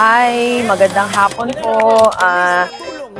Hi, magandang hapon po.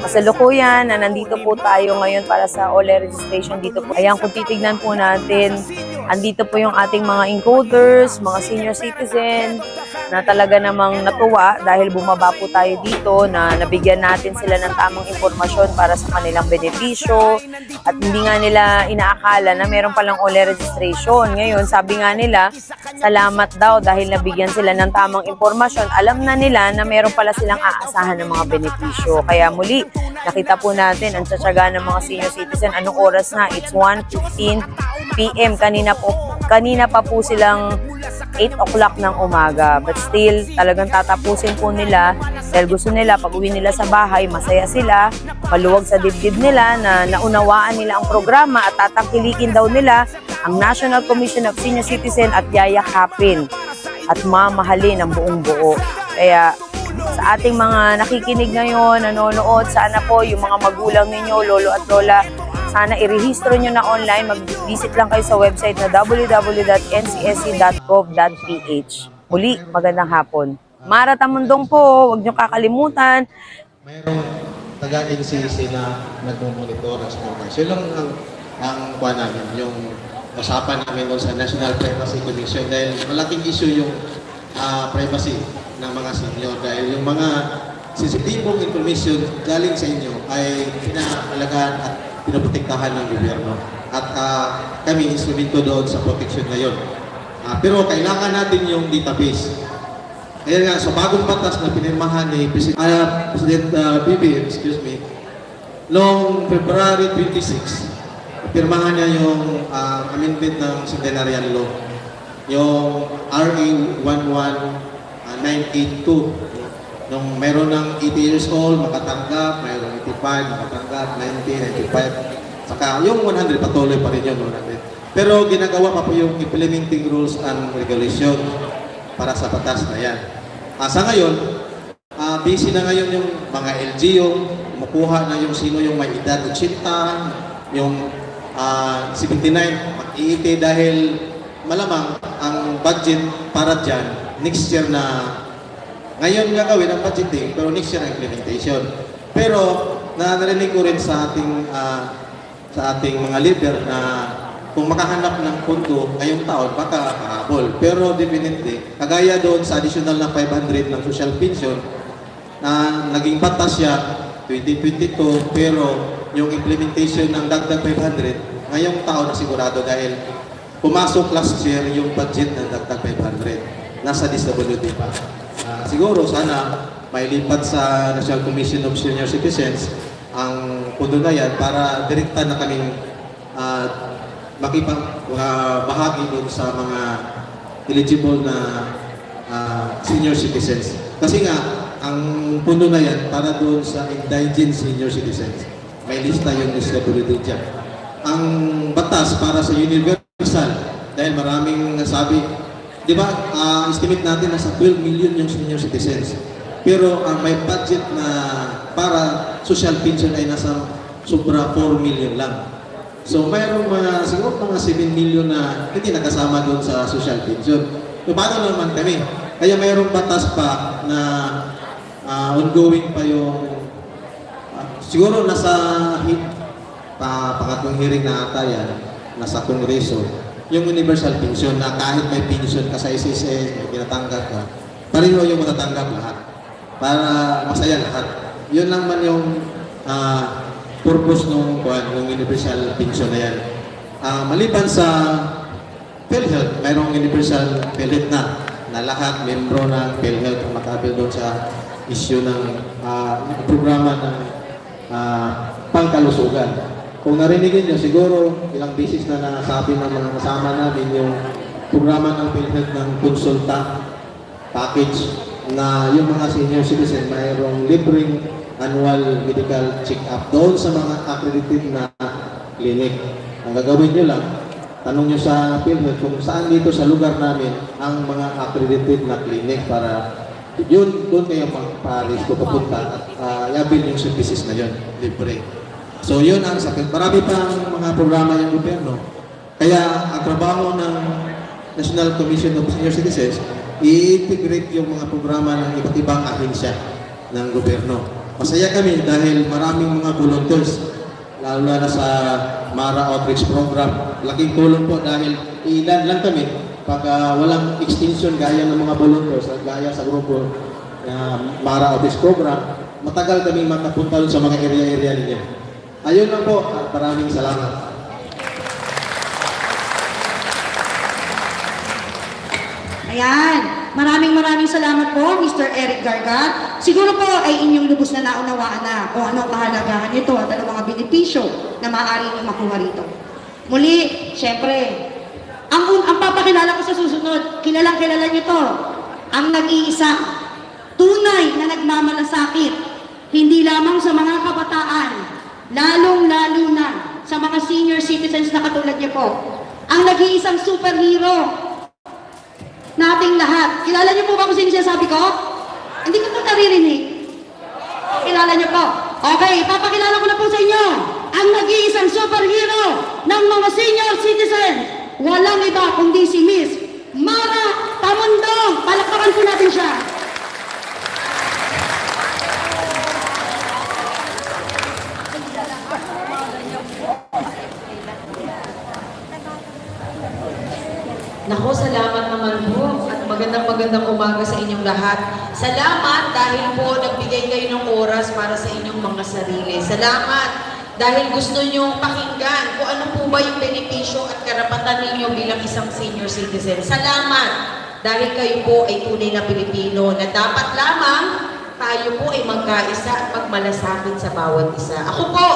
Kasalukuyan na nandito po tayo ngayon para sa OLE registration dito po. Ayan, kung titignan po natin, andito po yung ating mga encoders, mga senior citizen, na talaga namang natuwa dahil bumaba po tayo dito na nabigyan natin sila ng tamang impormasyon para sa kanilang benepisyo at hindi nga nila inaakala na meron palang OLE registration. Ngayon, sabi nga nila, salamat daw dahil nabigyan sila ng tamang impormasyon. Alam na nila na meron pala silang aasahan ng mga benepisyo. Kaya muli, nakita po natin ang tsatsaga ng mga senior citizen. Anong oras na? It's 1:15 PM. Kanina pa po silang 8 o'clock ng umaga. But still, talagang tatapusin po nila dahil gusto nila pag uwi nila sa bahay, masaya sila, maluwag sa dibdib nila na naunawaan nila ang programa at tatangkilikin daw nila ang National Commission of Senior Citizen at yayakapin at mamahalin ang buong buo. Kaya sa ating mga nakikinig ngayon, nanonood, sana po yung mga magulang ninyo, lolo at lola, sana irehistro nyo na online. Mag-visit lang kayo sa website na www.ncsc.gov.ph. Muli, magandang hapon. Mara Tamundong po, huwag nyo kakalimutan. Mayroong taga-NCC na nagmumonitor sa mga. Yun lang ang kuha namin, yung usapan namin doon sa National Privacy Commission dahil malaking issue yung privacy ng mga senior dahil yung mga sensitibong information galing sa inyo ay pinahalagaan at pinoprotektahan ng gobyerno. At kami instrumento doon sa protection na yun. Pero kailangan natin yung database. Kaya nga, sa bagong batas na pinirmahan ni President BBM, noong February 26, pirmahan niya yung amendment ng Centenarian Law, yung RA 11982. Nung mayroon ng 80 years old, makatanggap, mayroon 85, makatanggap, 90, 95, saka yung 100, patuloy pa rin yun, 100. Pero ginagawa pa po yung implementing rules and regulation para sa batas na yan. Sa ngayon, busy na ngayon yung mga LGU, kumukuha na yung sino yung may edad 80, yung 79, mag-iiti dahil malamang ang budget para dyan, next year na ngayon nga gawin ang budgeting, pero next year ang implementation. Pero narinig ko rin sa ating mga leader na kung makahanap ng punto ngayong taon, baka kahabol. Pero definitely, kagaya doon sa additional na 500 ng social pension, na naging batas siya 2022, pero yung implementation ng dagdag 500, ngayong taon na sigurado dahil pumasok last year yung budget ng dagdag 500. Nasa DSWD pa. Siguro sana may lipat sa National Commission of Senior Citizens ang pundo na yan para direkta na kaming makipagbahagi doon sa mga eligible na senior citizens. Kasi nga, ang pundo na yan para doon sa indigent senior citizens. May lista yung disability dyan. Ang batas para sa universal, dahil maraming nasabi, di ba, estimate natin nasa 12 million yung senior citizens. Pero ang may budget na para social pension ay nasa sobra 4 million lang. So mayroong siguro mga 7 million na hindi nakasama doon sa social pension. So paano naman kami? Kaya mayroong batas pa na ongoing pa yung siguro nasa pangatlong hearing na ata yan, nasa Kongreso. Yung universal pension na kahit may pension ka sa SSS, may pinatanggap ka, pareho yung matatanggap lahat. Para masaya lahat. Yun lang man yung purpose ng universal pension na yan. Maliban sa PhilHealth, mayroong universal PhilHealth na lahat membro ng PhilHealth ang makabil doon sa issue ng programa ng pangkalusugan. Kung narinig nyo, siguro ilang beses na nasabi ng mga kasama namin yung programa ng PhilHealth ng konsulta package na yung mga senior citizen mayroong libreng annual medical check-up doon sa mga accredited na clinic. Ang gagawin nyo lang, tanong nyo sa PhilHealth kung saan dito sa lugar namin ang mga accredited na clinic para yun, doon kayo magparis ko papunta at yabil yung services na yun, libre. So yun ang sakit. Marami pang mga programa yung gobyerno. Kaya ang trabaho ng National Commission of Senior Citizens i-integrate yung mga programa ng iba't ibang ahensya ng gobyerno. Masaya kami dahil maraming mga volunteers, lalo na sa Mara Outreach Program. Laking tulong po dahil ilan lang kami pag walang extension gaya ng mga volunteers at gaya sa grupo Mara Outreach Program, matagal kami makapunta sa mga area-area ninyo. Ayun lang po at maraming salamat. Ayan, maraming salamat po, Mr. Eric Gargat. Siguro po ay inyong lubos na naunawaan na kung anong kahalagahan nito at anong mga benepisyo na maaari nyo makuha rito. Muli, syempre, ang papakilala ko sa susunod, kilalang kilala nyo to, ang nag-iisa, tunay na nagmamalasakit, hindi lamang sa mga kabataan, lalong-lalo na sa mga senior citizens na katulad niyo po, ang nag-iisang superhero nating lahat. Kilala niyo po ba kung sino siya sabi ko? Hindi ko po naririnig. Kilala niyo po. Okay, papakilala ko na po sa inyo ang nag-iisang superhero ng mga senior citizen. Walang iba kundi si Miss Mara Tamundong. Palakpakan po natin siya. Nako, salamat naman po at magandang umaga sa inyong lahat. Salamat dahil po nagbigay kayo ng oras para sa inyong mga sarili. Salamat dahil gusto nyo pakinggan kung ano po ba yung benepisyo at karapatan ninyo bilang isang senior citizen. Salamat dahil kayo po ay tunay na Pilipino na dapat lamang tayo po ay magkaisa at magmalasakit sa bawat isa. Ako po,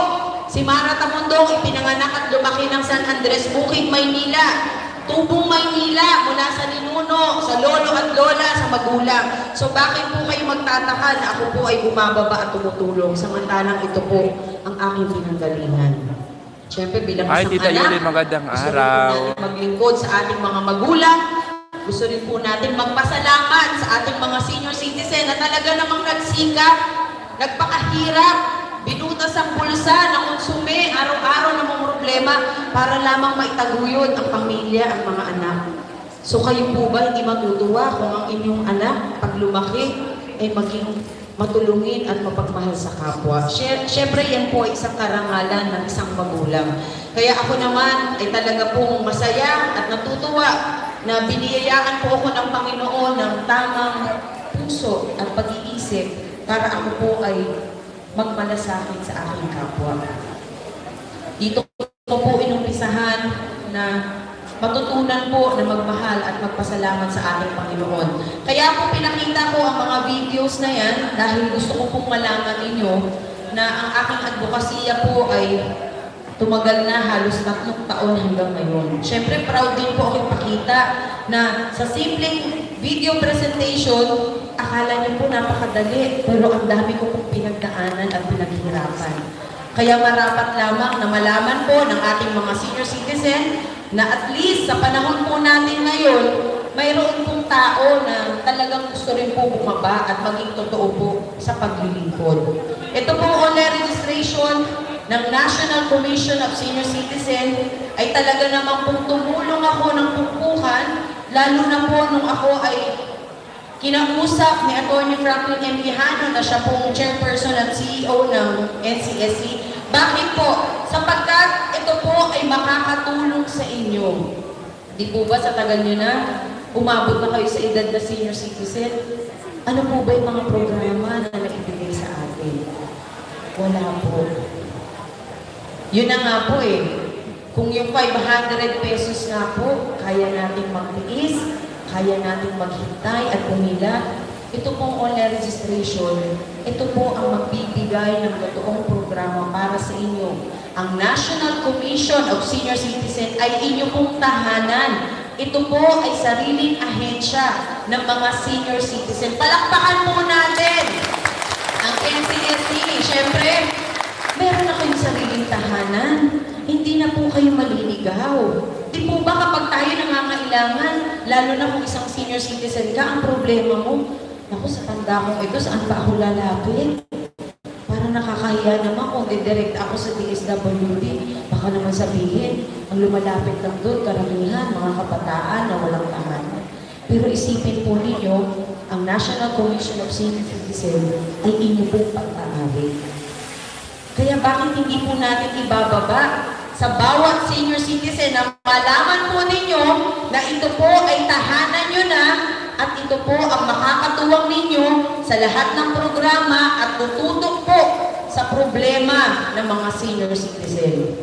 si Mara Tamundong, ipinanganak at lumaki ng San Andres, Bukid, Maynila. Tubong Maynila, mula sa ninuno, sa lolo at lola, sa magulang. So bakit po kayo magtataka na ako po ay bumababa at tumutulong samantalang ito po ang aking pinanggalingan. Siyempre bilang isang Tita anak, Yulin, magandang gusto rin po araw. natin maglingkod sa ating mga magulang. Gusto rin po natin magpasalamat sa ating mga senior citizen na talaga namang nagsikap, nagpakahirap, binutas ang bulsa, nakonsume, araw-araw na mga problema para lamang maitaguyod ang pamilya, ang mga anak. So kayo po ba hindi matutuwa kung ang inyong anak, pag lumaki, ay maging matulungin at mapagmahal sa kapwa? Siyempre yan po ay isang karangalan ng isang magulang. Kaya ako naman ay talaga pong masaya at natutuwa na biniyayaan po ako ng Panginoon ng tamang puso at pag-iisip para ako po ay magmalasakit sa aking kapwa. Dito ko po inumpisahan na matutunan po na magmahal at magpasalamat sa ating Panginoon. Kaya po pinakita ko ang mga videos na yan dahil gusto ko pong malaman ninyo na ang aking advokasya po ay tumagal na halos 3 taon hanggang ngayon. Siyempre, proud din po ako ipakita na sa simpleng video presentation, akala niyo po napakadali, pero ang dami ko pong pinagdaanan at pinaghirapan. Kaya marapat lamang na malaman po ng ating mga senior citizen na at least sa panahon po natin ngayon, mayroon pong tao na talagang gusto rin po bumaba at maging totoo po sa paglilingkod. Ito pong online registration ng National Commission of Senior Citizen ay talaga namang pong tumulong ako ng pumpukan, lalo na po nung ako ay kinausap ni Atty. Franklin M. Quijano na siya pong chairperson at CEO ng NCSC. Bakit po? Sapagkat ito po ay makakatulong sa inyo. Di po ba sa tagal nyo na, umabot na kayo sa edad na senior citizen? Ano po ba yung mga programa na naibigay sa atin? Wala po. Yun na nga po eh. Kung yung 500 pesos nga po, kaya nating magtiis, kaya nating maghintay at pumila, ito pong online registration, ito po ang magbibigay ng totoong programa para sa inyo. Ang National Commission of Senior Citizen ay inyong pong tahanan. Ito po ay sariling ahensya ng mga senior citizen. Palakpakan po natin ang NCSC. Siyempre, meron na kayong sariling tahanan. Hindi na po kayo maliligaw. Di po ba kapag tayo nangangailangan, lalo na kung isang senior citizen ka, ang problema mo, naku, sa tanda ko ito, saan pa ako lalapit? Parang nakakahiya naman kung didirect ako sa DSWD. Baka naman sabihin, ang lumalapit lang doon, karamihan, mga kabataan na walang tahanan. Pero isipin po ninyo, ang National Commission of Senior Citizens ay inyo pong pag-aari. Kaya bakit hindi po natin ibababa sa bawat senior citizen na malaman po ninyo na ito po ay tahanan nyo na at ito po ang makakatuwang ninyo sa lahat ng programa at tututok po sa problema ng mga senior citizen.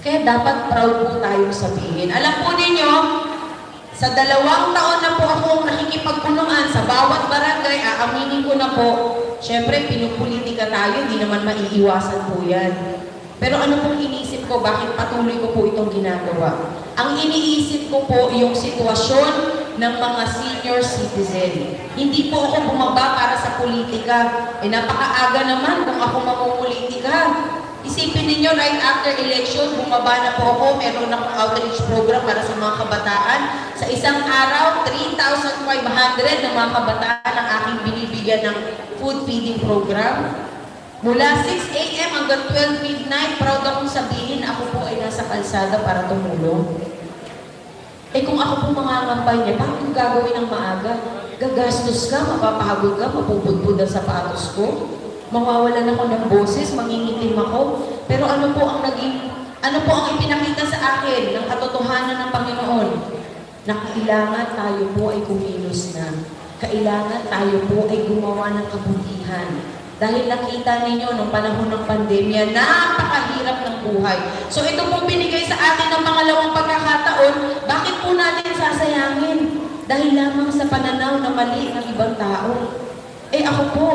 Kaya dapat proud po tayo sabihin. Alam po ninyo, sa 2 taon na po akong nakikipagpulungan sa bawat barangay, aaminin ko na po, syempre pinupolitika tayo, hindi naman maiiwasan po yan. Pero ano pong iniisip ko, bakit patuloy ko po itong ginagawa? Ang iniisip ko po yung sitwasyon ng mga senior citizen. Hindi po ako bumaba para sa politika. Napakaaga naman kung ako mamumulitika. Isipin ninyo, right after election, bumaba na po ako, meron akong outreach program para sa mga kabataan. Sa isang araw, 3,500 ng mga kabataan ang aking binibigyan ng food feeding program. Mula 6 a.m. hanggang 12 midnight, proud akong sabihin, ako po ay nasa kalsada para tumulong. Kung ako po mangangambay niya, bakit yung gagawin ng maaga? Gagastos ka, mapapagod ka, mapupudpud ang sapatos ko. Mawawalan ako ng boses, mangingitim ako. Pero ano po ang ipinakita sa akin ng katotohanan ng Panginoon? Na kailangan tayo po ay kumilos na. Kailangan tayo po ay gumawa ng kabutihan. Dahil nakita ninyo nung panahon ng pandemya, napakahirap ng buhay. So ito pong binigay sa atin ng pangalawang pagkakataon, bakit po natin sasayangin? Dahil lamang sa pananaw na mali ng ibang tao. Ako po,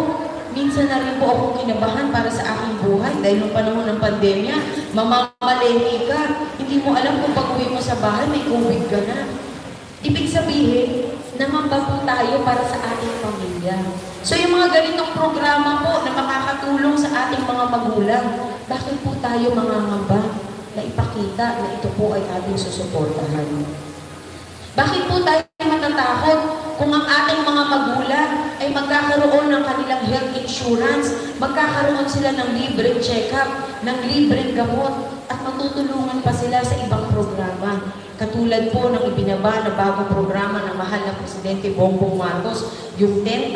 minsan na rin po akong kinabahan para sa aking buhay dahil nung panahon ng pandemya, mamamalengke ka. Hindi mo alam kung pag-uwi mo sa bahay, may COVID ka na. Ibig sabihin, namamba po tayo para sa ating pamilya. So yung mga ganitong programa po na makakatulong sa ating mga magulang, bakit po tayo mangangamba na ipakita na ito po ay ating susuportahan? Bakit po tayo matatakot kung ang ating mga magulang ay magkakaroon ng kanilang health insurance, magkakaroon sila ng libreng check-up, ng libreng gamot, at matutulungan pa sila sa ibang programa. Katulad po ng ibinaba na bagong programa ng mahal na Presidente Bongbong Marcos, yung 10,000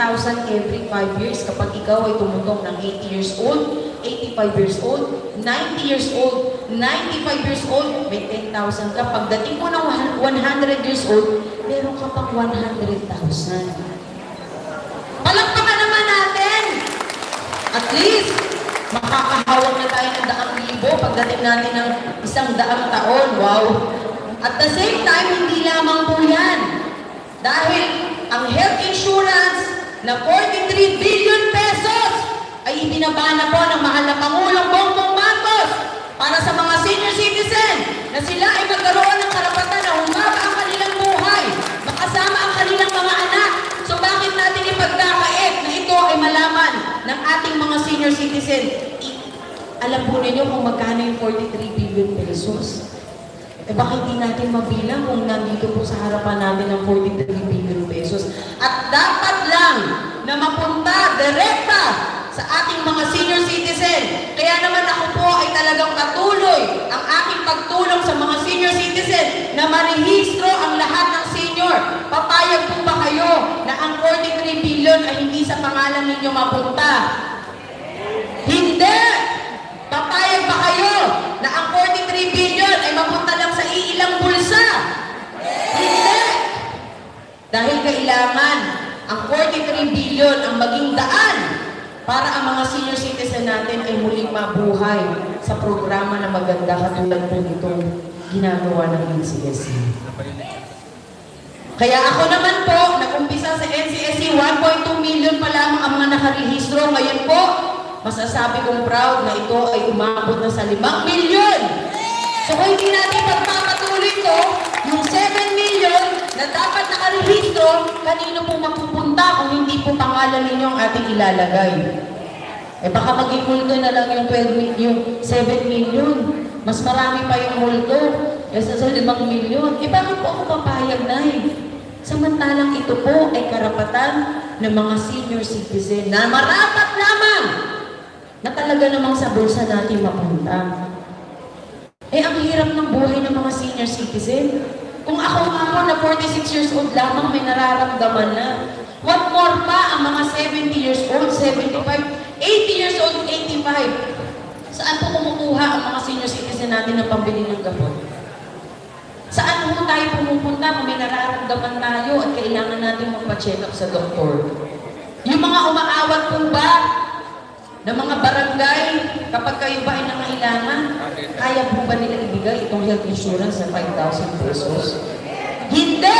every 5 years kapag ikaw ay tumutong ng 80 years old, 85 years old, 90 years old, 95 years old, may 10,000 ka. Pagdating mo ng 100 years old, meron ka pang 100,000. Palakpakan naman natin! At least, makakahawak na tayo ng 100,000 pagdating natin ng 100 taon. Wow! At the same time, hindi lamang po yan. Dahil ang health insurance na 43 billion pesos ay ibinaba na po ng mahal na Pangulong Bongbong Marcos para sa mga senior citizen na sila ay magkaroon ng karapatan na humaga ang kanilang buhay, makasama ang kanilang mga anak. So bakit natin ipagkakait na ito ay malaman ng ating mga senior citizen? Alam po ninyo kung magkano yung 43 billion pesos? Bakit hindi natin mabilang kung nandito po sa harapan natin ng 43 billion pesos? At dapat lang na mapunta direkta sa ating mga senior citizen. Kaya naman ako po ay talagang patuloy ang aking pagtulong sa mga senior citizen na marehistro ang lahat ng senior. Papayag po ba kayo na ang 43 billion ay hindi sa pangalan ninyo mapunta? Hindi! Papayag ba kayo na ang 43 billion ay mapunta lang sa iilang bulsa? Hindi! Dahil kailangan ang 43 billion ang maging daan para ang mga senior citizen natin ay muling mabuhay sa programa na maganda katulad po nitong ginagawa ng NCSC. Kaya ako naman po, nag-umpisa sa NCSC, 1.2 million pa lamang ang mga nakarehistro. Ngayon po, masasabi kong proud na ito ay umabot na sa 5 million. So kung hindi natin pagpapatuloy ito, yung 7 million na dapat nakarehistro, kanino po mapupunta kung hindi po pangalan ninyo ang ating ilalagay? Baka maging multo na lang yung 7 million. Mas marami pa yung multo kaysa sa 5 million. Bakit po ako papayag na Samantalang ito po ay karapatan ng mga senior citizen na marapat lamang na talaga namang sa bulsa natin mapunta. Ang hirap ng buhay ng mga senior citizen. Kung ako nga po na 46 years old lamang may nararamdaman na. What more pa ang mga 70 years old, 75, 80 years old, 85? Saan po kumukuha ang mga senior citizen natin ng pambili ng gamot? Saan po tayo pumupunta kung may nararamdaman tayo at kailangan natin magpa-check up sa doktor? Yung mga umaawat po ba ng mga barangay, kapag kayo ba ay nangailangan, kaya po ba nila ibigay itong health insurance na 5,000 pesos? Hindi!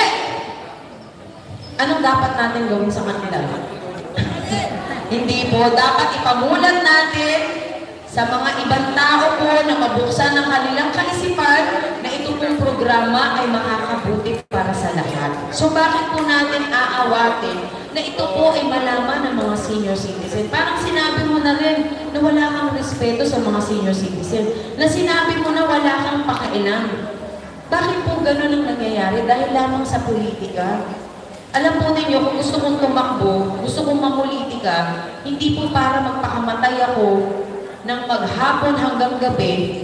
Anong dapat natin gawin sa kanila? Hindi po. Dapat ipamulat natin sa mga ibang tao po na mabuksan ang kanilang kaisipan na ito pong programa ay makakabuti para sa lahat. So bakit po natin aawatin na ito po ay malaman ng mga senior citizen? Parang sinabi mo na rin na wala kang respeto sa mga senior citizen. Na sinabi mo na wala kang pakailan. Bakit po ganun ang nangyayari? Dahil lamang sa politika. Alam po ninyo, kung gusto kong tumakbo, gusto kong mapolitika, hindi po para magpakamatay ako ng maghapon hanggang gabi,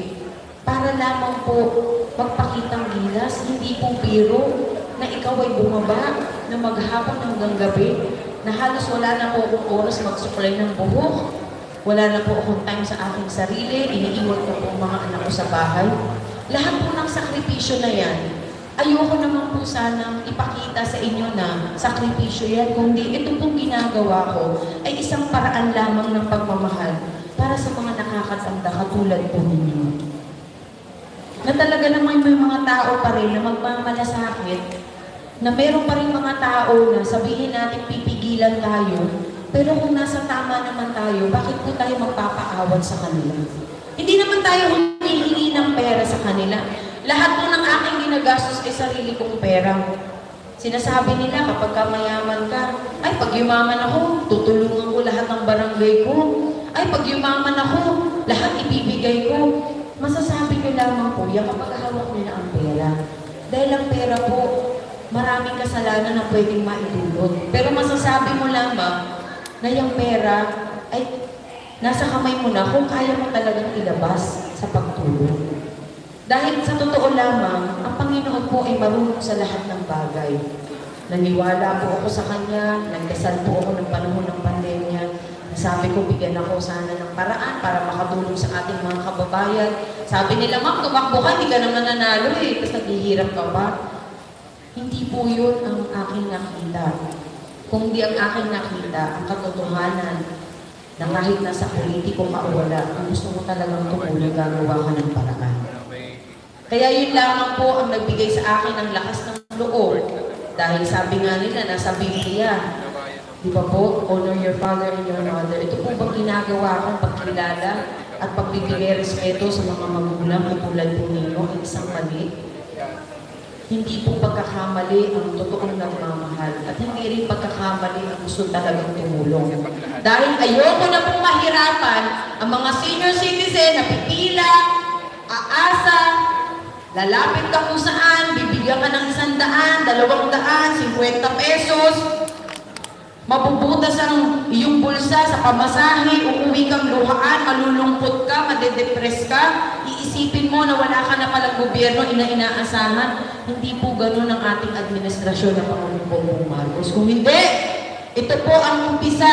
para lamang po magpakitang gilas, hindi po biro na ikaw ay bumaba na maghapon hanggang gabi, na halos wala na po akong oras magsuklay ng buhok, wala na po akong time sa aking sarili, iniiwan ko po mga anak ko sa bahay. Lahat po ng sakripisyo na yan, ayoko naman po sanang ipakita sa inyo na sakripisyo yan, kundi ito pong ginagawa ko ay isang paraan lamang ng pagmamahal para sa mga nakakatanda katulad po ninyo. Na talaga naman may mga tao pa rin na magmamalasakit, na meron pa rin mga tao na sabihin natin pipigilan tayo, pero kung nasa tama naman tayo, bakit po tayo magpapaawat sa kanila? Hindi naman tayo humihingi ng pera sa kanila. Lahat po ng aking ginagastos ay sarili kong pera. Sinasabi nila kapag ka mayaman ka, ay pag yumaman ako, tutulungan ko lahat ng barangay ko. Ay pag yumaman ako, lahat ibibigay ko. Masasabi ko lamang po, yan kapag hawak nila ang pera. Dahil ang pera po, maraming kasalanan na pwedeng maidulot. Pero masasabi mo lamang na yung pera ay nasa kamay mo na kung kaya mo talagang ilabas sa pagtulong. Dahil sa totoo lamang, ang Panginoon po ay marunong sa lahat ng bagay. Naniwala po ako sa Kanya, nagdasal po ako ng panahon ng pandemya. Sabi ko, bigyan ako sana ng paraan para makatulong sa ating mga kababayan. Sabi nila, ma'am, tumakbo ka, hindi ka naman nanalo eh, tapos naghihirap ka ba? Hindi po yun ang aking nakita. Kung di ang aking nakita, ang katotohanan na kahit nasa politiko ka o wala, ang gusto mo talagang tumulong, gagawa ka ng paraan. Kaya yun lamang po ang nagbigay sa akin ng lakas ng loob. Dahil sabi nga nila, nasa Biblia, di ba po, honor your father and your mother. Ito po bang ginagawa kong pagkilala at pagbibigay respeto sa mga magulang katulad po ninyo, isang mali? Hindi po pagkakamali ang totoong nagmamahal at hindi rin pagkakamali ang gusto talagang tumulong. Dahil ayoko na pong mahirapan ang mga senior citizen na pipila, aasa, lalapit ka kung saan, bibigyan ka ng 100, 200, 50 pesos, mabubutas ang iyong bulsa sa pamasahe, uuwi kang luhaan, malulungkot ka, madedepress ka, iisipin mo na wala ka na palang gobyerno, inaasahan. Hindi po ganun ang ating administrasyon ng Pangulong Bongbong Marcos. Kung hindi, ito po ang umpisa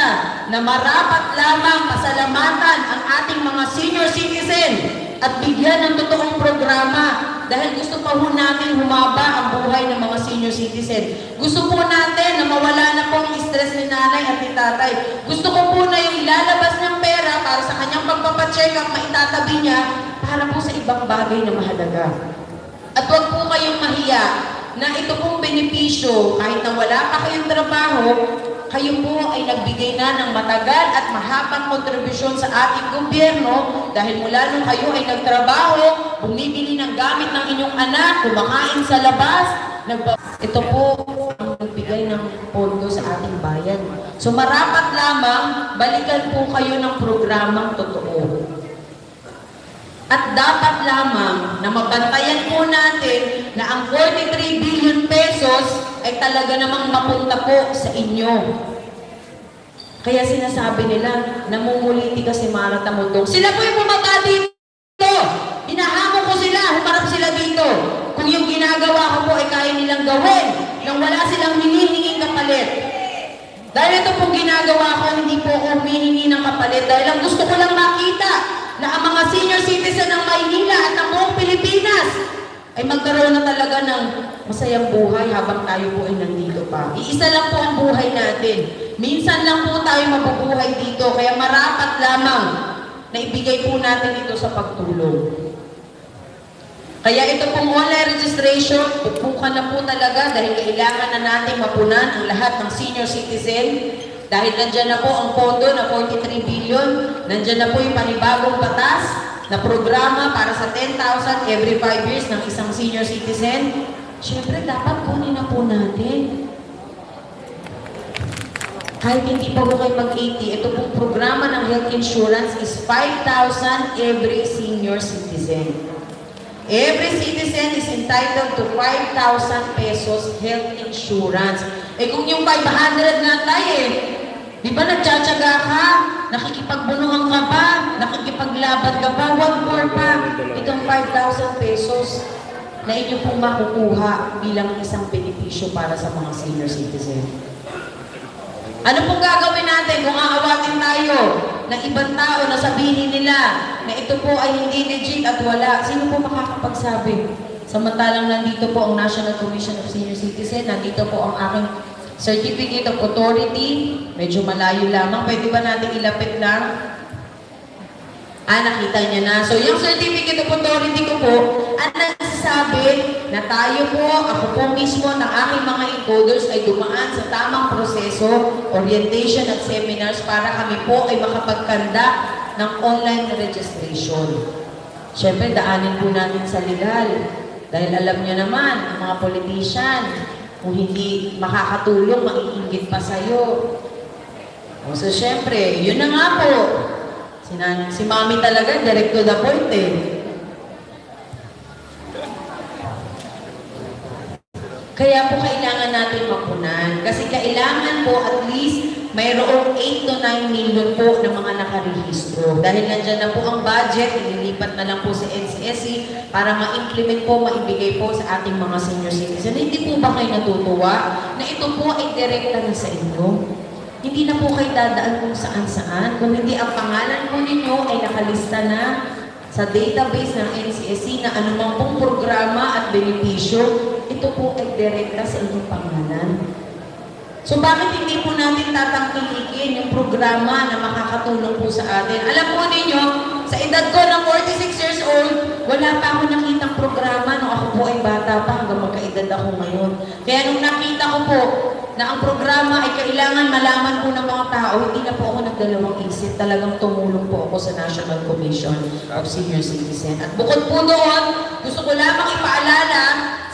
na marapat lamang pasalamatan ang ating mga senior citizen at bigyan ng totoong programa dahil gusto pa po natin humaba ang buhay ng mga senior citizen. Gusto po natin na mawala na po ang stress ni nanay at ni tatay. Gusto ko po na yung ilalabas ng pera para sa kanyang pagpapacheck up, maitatabi niya para po sa ibang bagay na mahalaga. At huwag po kayong mahiya na ito pong benepisyo, kahit na wala pa kayong trabaho, kayo po ay nagbigay na ng matagal at mahabang kontribusyon sa ating gobyerno dahil mula nung kayo ay nagtrabaho, bumibili ng gamit ng inyong anak, kumakain sa labas, ito po ang nagbigay ng pondo sa ating bayan. So marapat lamang, balikan po kayo ng programang totoo. At dapat lamang na mabantayan po natin na ang 43 billion pesos ay talaga namang mapunta po sa inyo. Kaya sinasabi nila, namumuliti ka si Mara Tamundong. Sila po yung bumaba dito! Hinahamon ko sila, humarap sila dito. Kung yung ginagawa ko po ay kaya kanilang gawin nang wala silang hinihinging kapalit. Dahil ito pong ginagawa ko, hindi po ako humihingi ng kapalit dahil ang gusto ko lang makita na ang mga senior citizen ng Maynila at ng buong Pilipinas ay magkaroon na talaga ng masayang buhay habang tayo po ay nandito pa. Iisa lang po ang buhay natin. Minsan lang po tayo mabubuhay dito, kaya marapat lamang na ibigay po natin ito sa pagtulong. Kaya ito pong online registration, pupukan na po talaga dahil kailangan na natin mapunan ang lahat ng senior citizen. Dahil nandyan na po ang pondo na 43 billion, nandyan na po yung panibagong batas na programa para sa 10,000 every 5 years ng isang senior citizen. Siyempre, dapat kunin na po natin. Kahit hindi pa po kayo mag-80, ito pong programa ng health insurance is 5,000 every senior citizen. Every citizen is entitled to 5,000 pesos health insurance. Eh kung yung 500 na tayo di ba nagtsatsaga ka? Nakikipagbunuhan ka ba? Nakikipaglaban ka ba? Wag more pa. Itong 5,000 pesos na inyo pong makukuha bilang isang benepisyo para sa mga senior citizen. Ano pong gagawin natin kung aawatin tayo ng ibang tao na sabihin nila na ito po ay hindi legit at wala? Sino po makakapagsabi? Samantalang nandito po ang National Commission of Senior Citizen, nandito po ang aking Certificate of Authority, medyo malayo lamang. Pwede ba natin ilapit lang? Nakita niya na. So, yung Certificate of Authority ko po, ang nagsasabi na tayo po, ako po mismo, ng aking mga encoders ay dumaan sa tamang proseso, orientation at seminars para kami po ay makapagkanda ng online registration. Siyempre, daanin po natin sa legal. Dahil alam niyo naman, ang mga politician, kung hindi makakatulong, maiinggit pa sa'yo. So, siyempre, yun na nga po. Si Mami talaga, direct to the point eh. Kaya po kailangan natin mapunan. Kasi kailangan po at least mayroong 8 to 9 million po ng mga nakarehistro. Dahil nandyan na po ang budget, ililipat na lang po sa NCSE para ma-implement po, maibigay po sa ating mga senior citizen. Hindi po ba kayo natutuwa na ito po ay direkta na sa inyo? Hindi na po kayo dadaan kung saan-saan. Kung hindi ang pangalan po ninyo ay nakalista na sa database ng NCSE na anumang pong programa at benepisyo, ito po ay direkta sa inyong pangalan. So bakit hindi po natin tatangkilikin yung programa na makakatulong po sa atin? Alam po ninyo, sa edad ko ng 46 years old, wala pa ako nakitang programa nung ako po ay bata pa hanggang magkaedad ako ngayon. Kaya nung nakita ko po na ang programa ay kailangan malaman po ng mga tao, hindi na po ako nagdalawang isip. Talagang tumulong po ako sa National Commission of Senior Citizen. At bukod po doon, gusto ko lamang ipaalala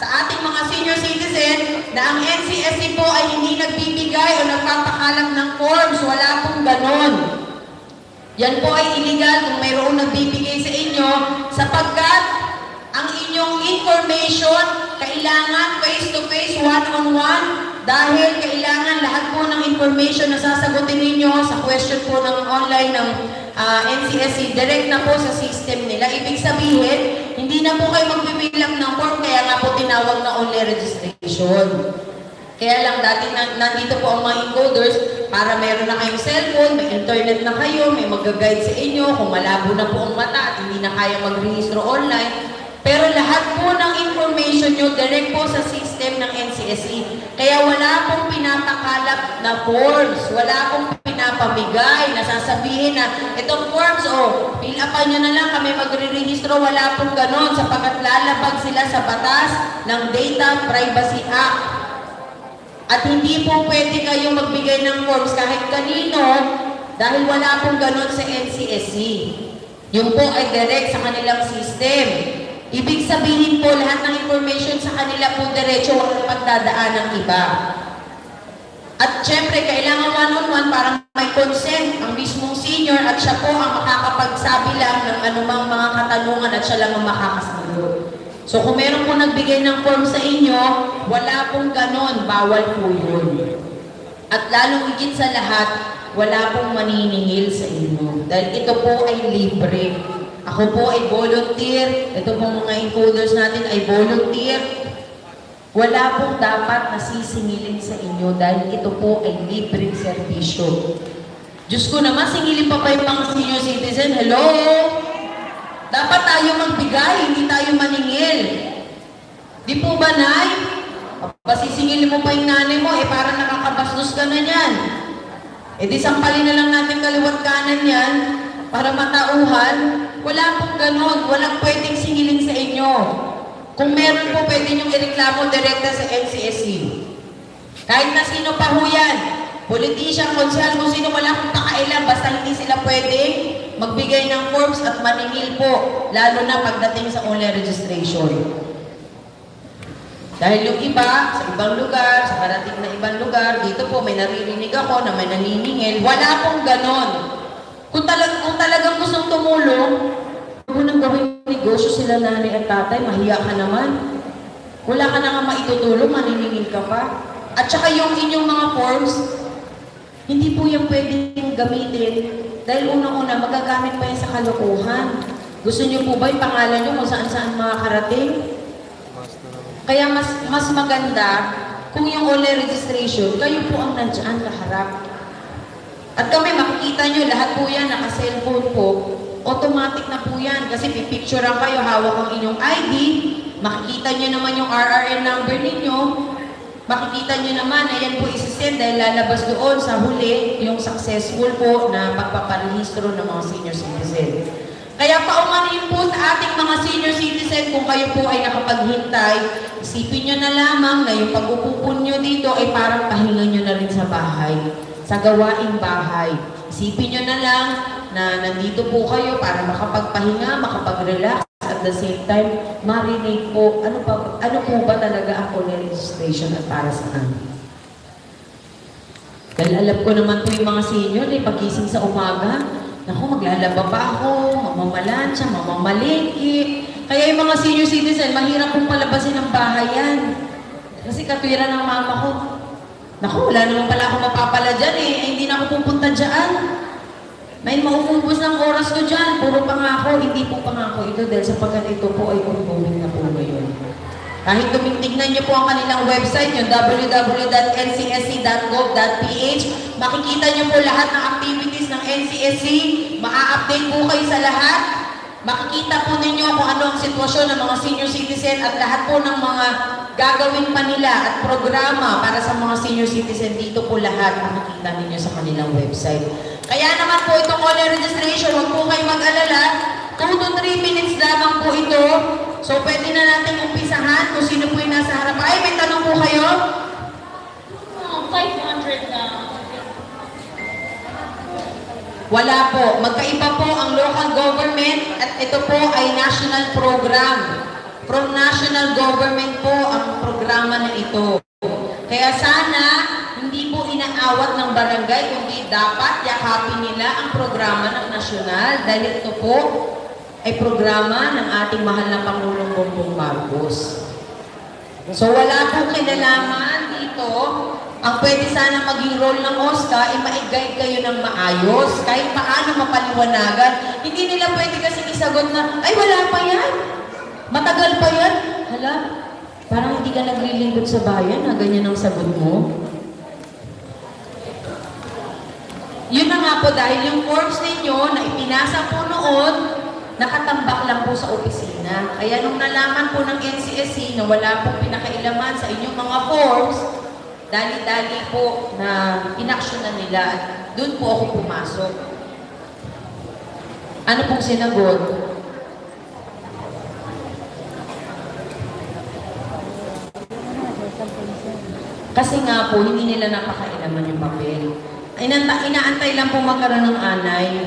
sa ating mga senior citizen na ang NCSE po ay hindi nagbibigay o nagpapakalat ng forms. Wala pong ganon. Yan po ay illegal kung mayroong nagbibigay sa inyo sapagkat ang inyong information kailangan face-to-face, one-on-one dahil kailangan lahat po ng information na sasagutin ninyo sa question po ng online ng NCSE, direct na po sa system nila. Ibig sabihin, hindi na po kayo magbibilang ng form, kaya nga po tinawag na online registration. Kaya lang dati nandito po ang mga encoders para meron na kayong cellphone, may internet na kayo, may mag-guide sa inyo, kung malabo na po ang mata at hindi na kaya mag-rehistro online. Pero lahat po ng information nyo direct po sa system ng NCSE. Kaya wala pong pinapakalap na forms, wala pong pinapamigay, nasasabihin na itong forms, fill upan nyo na lang kami magre-rehistro, wala pong ganon sapagkat lalabag sila sa batas ng Data Privacy Act. At hindi po pwede kayong magbigay ng forms kahit kanino dahil wala pong ganon sa NCSE. Yung po ay direct sa kanilang system. Ibig sabihin po, lahat ng information sa kanila po diretso, walang pagdadaan ng iba. At syempre, kailangan one-on-one para may consent ang mismong senior at siya po ang makakapagsabi lang ng anumang mga katanungan at siya lang ang makakasagot. So kung meron po nagbigay ng form sa inyo, wala pong ganon, bawal po yun. At lalong higit sa lahat, wala pong maniningil sa inyo. Dahil ito po ay libre. Ako po ay volunteer. Ito pong mga encoders natin ay volunteer. Wala pong dapat nasisingilin sa inyo dahil ito po ay libreng serbisyo. Diyos ko naman, singilin pa ba yung mga senior citizen? Hello? Dapat tayo magbigay, hindi tayo maningil. Di po ba, Nay? Pasisingilin mo pa yung nanay mo, parang nakakabastos ka na yan. Di sampalin na lang natin kaliwat kanan yan para matauhan. Wala pong ganon, walang pwedeng singilin sa inyo. Kung meron po, pwede niyong ireklamo direkta sa NCSC. Kahit na sino pa ho yan, politician, konsehal, kung sino, wala akong pakailan, basta hindi sila pwede magbigay ng forms at maningil po, lalo na pagdating sa online registration. Dahil yung iba, sa ibang lugar, sa karating na ibang lugar, dito po may naririnig ako na may naniningil, wala pong ganon. Kung talagang gustong tumulong, kung nang gawin negosyo sila nanay at tatay, mahiya ka naman. Wala ka na nga maitutulong, maniningil ka pa. At saka yung inyong mga forms, hindi po yung pwedeng gamitin. Dahil unang-una, magagamit pa yan sa kalokohan. Gusto niyo po ba yung pangalan niyo kung saan-saan makakarating? Kaya mas maganda kung yung online registration, kayo po ang nandiyan kaharap. At kami, makikita nyo, lahat po yan, naka-cellphone po. Automatic na po yan kasi pipicturean kayo, hawak ang inyong ID, makikita nyo naman yung RRN number ninyo, makikita nyo naman na yan po isisend dahil lalabas doon sa huli yung successful po na pagpaparehistro ng mga senior citizen. Kaya paumanin po sa ating mga senior citizen, kung kayo po ay nakapaghintay, isipin nyo na lamang na yung pag-upo nyo dito ay parang pahinga nyo na rin sa bahay, sa gawaing bahay. Isipin nyo na lang na nandito po kayo para makapagpahinga, makapag-relax, at the same time, marinate po, ano po ba talaga ang online registration at para saan? Dahil alam ko naman po yung mga senior, pagising sa umaga, naku, maglalaba pa ako, mamamalansya, mamamaliki. Kaya yung mga senior citizen, mahirap pong palabasin ng bahay yan. Kasi katwiran ng mama ko, naku, wala naman pala ako mapapala dyan hindi na ako pupunta dyan. May mauubos ng oras ko dyan, puro pangako, hindi po pangako ito dahil sapagkat ito po ay ongoing na po ngayon. Kahit tumitignan niyo po ang kanilang website, yung www.ncsc.gov.ph, makikita niyo po lahat ng activities ng NCSC, maa-update po kayo sa lahat, makikita po ninyo kung ano ang sitwasyon ng mga senior citizen at lahat po ng mga gagawin pa nila at programa para sa mga senior citizen, dito po lahat makikita ninyo sa kanilang website. Kaya naman po itong online registration, huwag po kayo mag-alala, 2 to 3 minutes lamang po ito. So pwede na natin umpisahan kung sino po yung nasa harap. Ay, may tanong po kayo? 500 na. Wala po. Magkaiba po ang local government at ito po ay national program. From national government po ang programa na ito. Kaya sana hindi po inaawat ng barangay, kundi dapat yakapin nila ang programa ng nasyonal dahil ito po ay programa ng ating mahal na Pangulong Bongbong Marcos. So wala pong kinalaman dito. Ang pwede sana maging role ng OSCA ay ma-guide kayo ng maayos, kahit paano mapaliwanagan. Hindi nila pwede kasi isagot na, ay wala pa yan, matagal pa yan. Hala, parang hindi ka naglilingkod sa bayan na ganyan ang sagot mo. Yun na nga po, dahil yung forms ninyo na ipinasa po noon, nakatambak lang po sa opisina. Kaya nung nalaman po ng NCSC na wala pong pinakailaman sa inyong mga forms, dali-dali po na inaksyonan nila at doon po ako pumasok. Ano pong sinagot? Kasi nga po, hindi nila napakailaman yung papel. Inaantay lang po magkaroon ng anay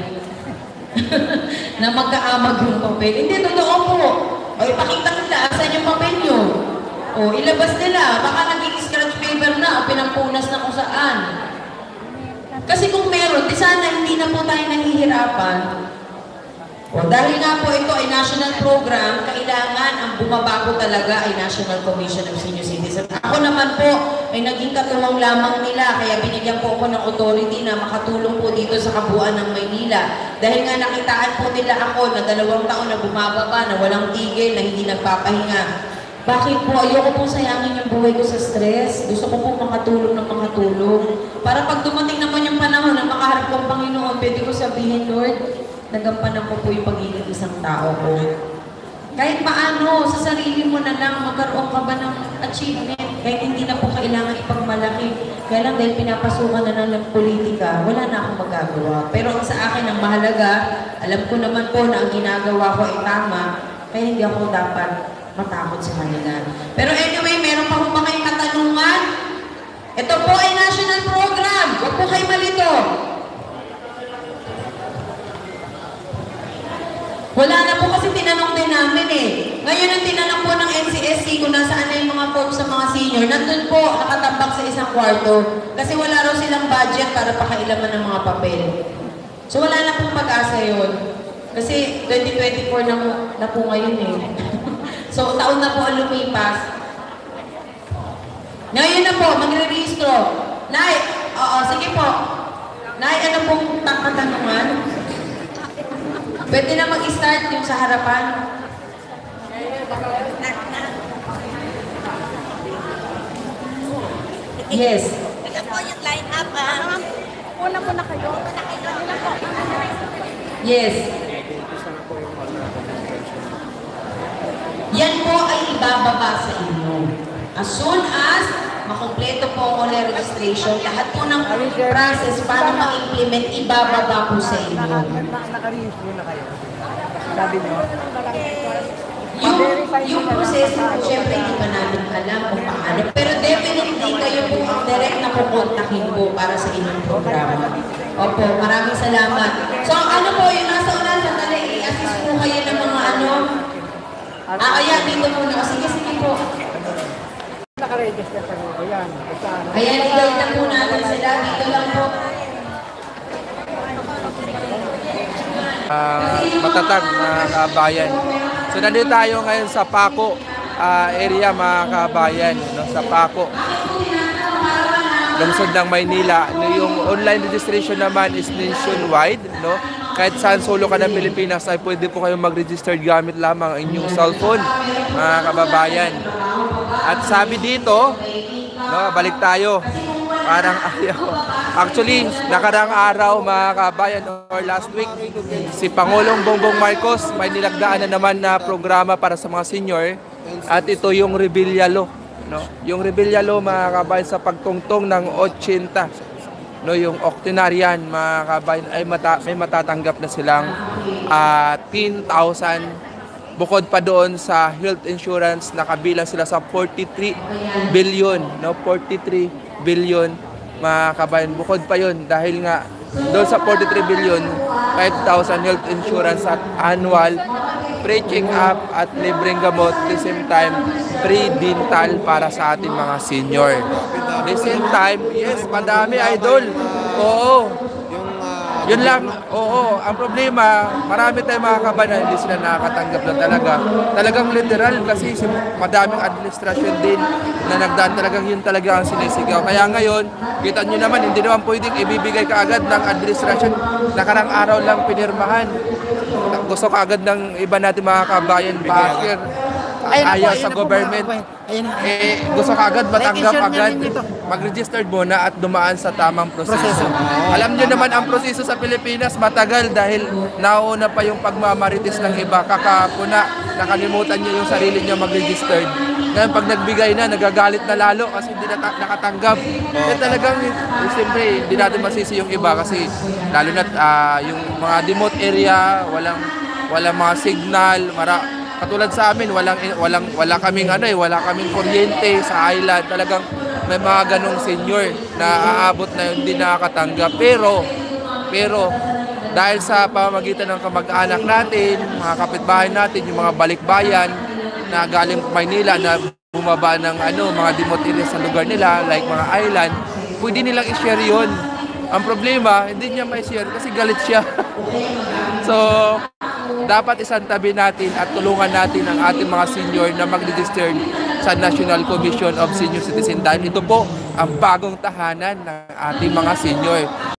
na magkaamag yung papel. Hindi, totoo po. O, ipakita nila, asan yung papel nyo? O, ilabas nila. Baka naging scratch paper na o pinampunas na kung saan. Kasi kung meron, di sana hindi na po tayo nahihirapan. O, dahil nga po ito ay national program, kailangan ang bumaba po talaga ay National Commission of Senior Citizens. Ako naman po ay naging katuwang lamang nila, kaya binigyan po ako ng authority na makatulong po dito sa kabuuan ng Maynila. Dahil nga nakitaan po nila ako na 2 taon na bumababa, na walang tigil, na hindi nagpapahinga. Bakit po? Ayoko pong sayangin yung buhay ko sa stress. Gusto ko pong makatulong ng makatulong. Para pag dumating naman yung panahon na makaharap ko ang Panginoon, pwede ko sabihin, Lord, nagampanan ko po yung pagiging isang tao ko. Kahit paano, sa sarili mo na lang, magkaroon ka ba ng achievement? Kahit hindi na po kailangan ipagmalaki. Kaya lang dahil pinapasukan na ng politika, wala na akong magagawa. Pero ang sa akin, ang mahalaga, alam ko naman po na ang ginagawa ko ay tama, kaya hindi ako dapat matakot sa kanila. Pero anyway, meron pa po ba kayong katanungan? Ito po ay national program. Huwag po kayo malito. Wala na po kasi tinanong din namin eh. Ngayon ang tinanong po ng NCSC kung nasaan na yung mga forms sa mga senior, nandun po, nakatambak sa isang kwarto. Kasi wala raw silang budget para pakailaman ng mga papel. So wala na pong pag-asa yun. Kasi 2024 na po ngayon eh. So taon na po ang lumipas. Ngayon na po, magre-rehistro. Nay, oo, sige po. Nay, ano pong katanungan? Pwede na mag-start yung sa harapan. Yes. Ito po yung line up. Una po na kayo. Yes. Yan po ay ibababa sa inyo. As soon as makumpleto po ang online registration, lahat po ng process para ma-implement, ibababa po sa inyo. Naka-rehistro na kayo. Sabi nyo? Yung proseso, syempre hindi pa natin alam kung paano. Pero definitely kayo po ang direct na kukontakin po para sa inyong programa. Opo, maraming salamat. So ano po, yung nasa ulan, sandali, i-assist po kayo ng mga ano. Ayan, dito muna. O sige, sige po. Naka-register sa grupo yan. Ayan, i-guide na po natin sila. Dito lang po. Matatag na kabayan. So nandito tayo ngayon sa Paco area mga kabayan, no? Sa Paco, lungsod ng Maynila. No, yung online registration naman is nationwide, no? Kahit saan solo ka ng Pilipinas ay pwede po kayong mag-register gamit lamang ang inyong cellphone, mga kababayan. At sabi dito, no, balik tayo. Parang ayaw. Actually, nakarang araw mga kabayan or last week, si Pangulong Bongbong Marcos may nilagdaan na naman na programa para sa mga senior at ito yung Rebilla Law, no? Yung Rebilla Law mga kabayan sa pagtungtong ng 80, no, yung octenarian mga kabayan ay may matatanggap na silang 10,000 bukod pa doon sa health insurance na kabilang sila sa 43 billion, no? 43 billion mga kabayan. Bukod pa yun dahil nga doon sa 43 billion, 5,000 health insurance at annual, free check-up at libreng gamot, at the same time, free dental para sa ating mga senior. At the same time, yes, madami idol. Oo. Yun lang, oo. Ang problema, marami tayong mga kabayan hindi sila nakakatanggap na talaga. Talagang literal kasi madaming administrasyon din na nagdaan talagang yun talaga ang sinisigaw. Kaya ngayon, kita nyo naman, hindi naman pwedeng ibibigay kaagad ng administrasyon. Nakarang araw lang pinirmahan. Gusto kaagad ng iba natin mga kabayan, bakit ayaw sa government. Gusto kaagad matanggap agad, mag-registered muna at dumaan sa tamang proseso. Alam nyo naman ang proseso sa Pilipinas matagal dahil nauna pa yung pagmamarites ng iba. Kakapuna, nakalimutan nyo yung sarili nyo mag-registered. Ngayon pag nagbigay na, nagagalit na lalo kasi hindi na nakatanggap. Kaya talagang, siyempre, hindi natin masisi yung iba kasi lalo na yung mga remote area, walang mga signal, katulad sa amin, wala kaming wala kaming kuryente sa island. Talagang may mga ganong senior na aabot na hindi nakakatanggap. Pero dahil sa pamamagitan ng kamag-anak natin, mga kapitbahay natin, yung mga balikbayan na galing Maynila na bumaba ng mga remote area sa lugar nila, like mga island, pwede nilang i-share yun. Ang problema, hindi niya ma-share kasi galit siya. So, dapat isantabi natin at tulungan natin ang ating mga senior na mag-register sa National Commission of Senior Citizen dahil ito po ang bagong tahanan ng ating mga senior.